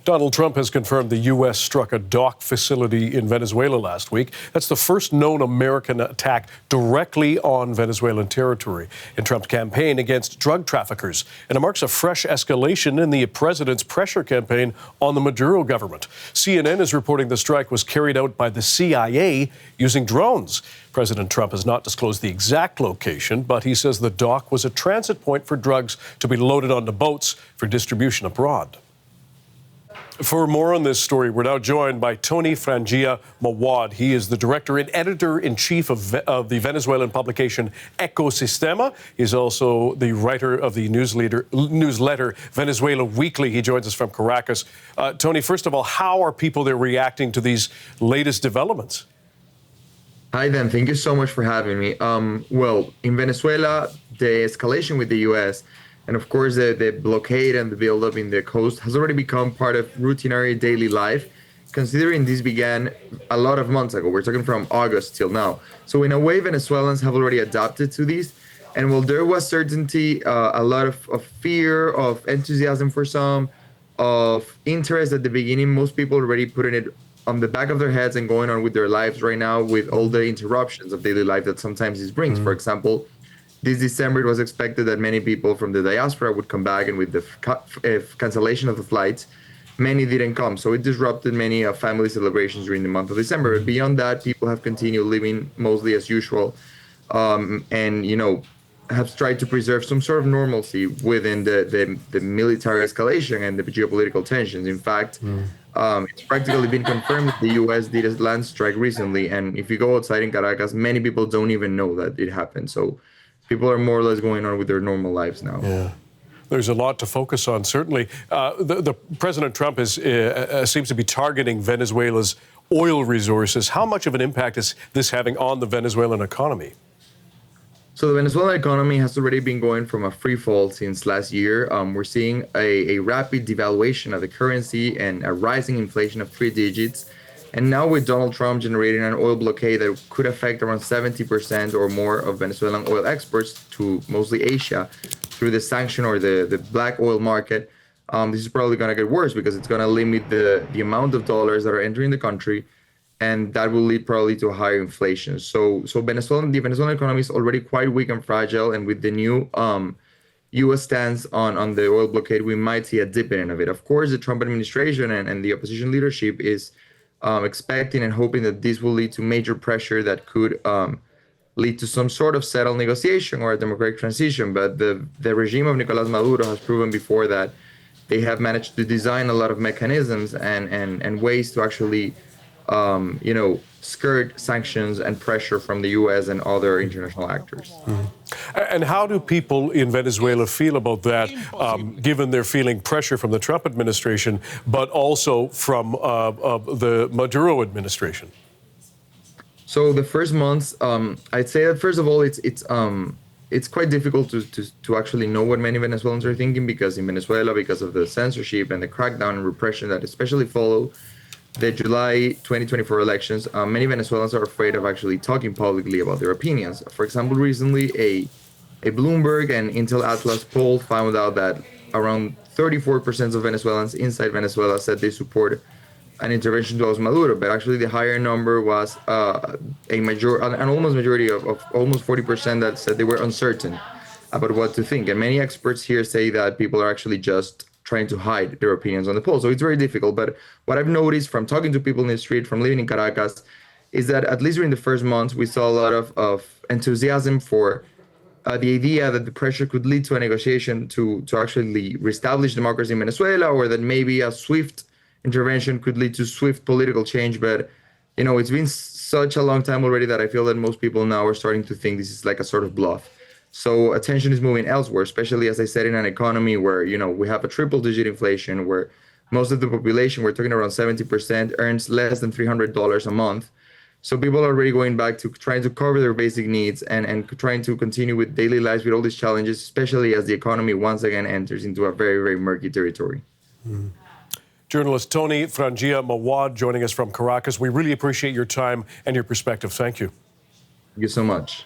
Donald Trump has confirmed the U.S. struck a dock facility in Venezuela last week. That's the first known American attack directly on Venezuelan territory in Trump's campaign against drug traffickers. And it marks a fresh escalation in the president's pressure campaign on the Maduro government. CNN is reporting the strike was carried out by the CIA using drones. President Trump has not disclosed the exact location, but he says the dock was a transit point for drugs to be loaded onto boats for distribution abroad. For more on this story, we're now joined by Frangie Mawad. He is the director and editor-in-chief of the Venezuelan publication Ecosistema. He's also the writer of the newsletter Venezuela Weekly. He joins us from Caracas. Tony, first of all, how are people there reacting to these latest developments? Hi, Dan. Thank you so much for having me. Well, in Venezuela, the escalation with the U.S. and, of course, the blockade and the buildup in the coast has already become part of routinary daily life, considering this began a lot of months ago. We're talking from August till now. So in a way, Venezuelans have already adapted to this. And while there was certainty, a lot of fear, of enthusiasm for some, of interest at the beginning, most people already putting it on the back of their heads and going on with their lives right now with all the interruptions of daily life that sometimes this brings. For example, this December, it was expected that many people from the diaspora would come back, and with the cancellation of the flights, many didn't come. So it disrupted many family celebrations during the month of December. But beyond that, people have continued living mostly as usual, and, have tried to preserve some sort of normalcy within the military escalation and the geopolitical tensions. In fact, it's practically been confirmed that the U.S. did a land strike recently. And if you go outside in Caracas, many people don't even know that it happened. So people are more or less going on with their normal lives now. Yeah. There's a lot to focus on, certainly. The President Trump seems to be targeting Venezuela's oil resources. How much of an impact is this having on the Venezuelan economy? So the Venezuelan economy has already been going from a free fall since last year. We're seeing a rapid devaluation of the currency and a rising inflation of 3 digits. And now with Donald Trump generating an oil blockade that could affect around 70% or more of Venezuelan oil exports to mostly Asia through the sanction or the black oil market, this is probably going to get worse because it's going to limit the amount of dollars that are entering the country, and that will lead probably to higher inflation. So the Venezuelan economy is already quite weak and fragile, and with the new U.S. stance on the oil blockade, we might see a deepening of it. Of course, the Trump administration and the opposition leadership is expecting and hoping that this will lead to major pressure that could lead to some sort of settled negotiation or a democratic transition. But the regime of Nicolás Maduro has proven before that they have managed to design a lot of mechanisms and ways to actually skirt sanctions and pressure from the U.S. and other international actors. And how do people in Venezuela feel about that, given they're feeling pressure from the Trump administration, but also from the Maduro administration? So the first months, I'd say that first of all, it's quite difficult to actually know what many Venezuelans are thinking, because in Venezuela, because of the censorship and the crackdown and repression that especially followed the July 2024 elections, many Venezuelans are afraid of actually talking publicly about their opinions. For example, recently a Bloomberg and Intel Atlas poll found out that around 34% of Venezuelans inside Venezuela said they support an intervention towards Maduro, but actually the higher number was an almost majority of almost 40% that said they were uncertain about what to think. And many experts here say that people are actually just trying to hide their opinions on the poll. So it's very difficult. But what I've noticed from talking to people in the street, from living in Caracas, is that at least during the first months, we saw a lot of enthusiasm for the idea that the pressure could lead to a negotiation to actually reestablish democracy in Venezuela, or that maybe a swift intervention could lead to swift political change. But, it's been such a long time already that I feel that most people now are starting to think this is like a sort of bluff. So attention is moving elsewhere, especially, as I said, in an economy where, we have a triple-digit inflation, where most of the population, we're talking around 70%, earns less than $300 a month. So people are already going back to trying to cover their basic needs and trying to continue with daily lives with all these challenges, especially as the economy once again enters into a very, very murky territory. Journalist Frangie Mawad joining us from Caracas. We really appreciate your time and your perspective. Thank you. Thank you so much.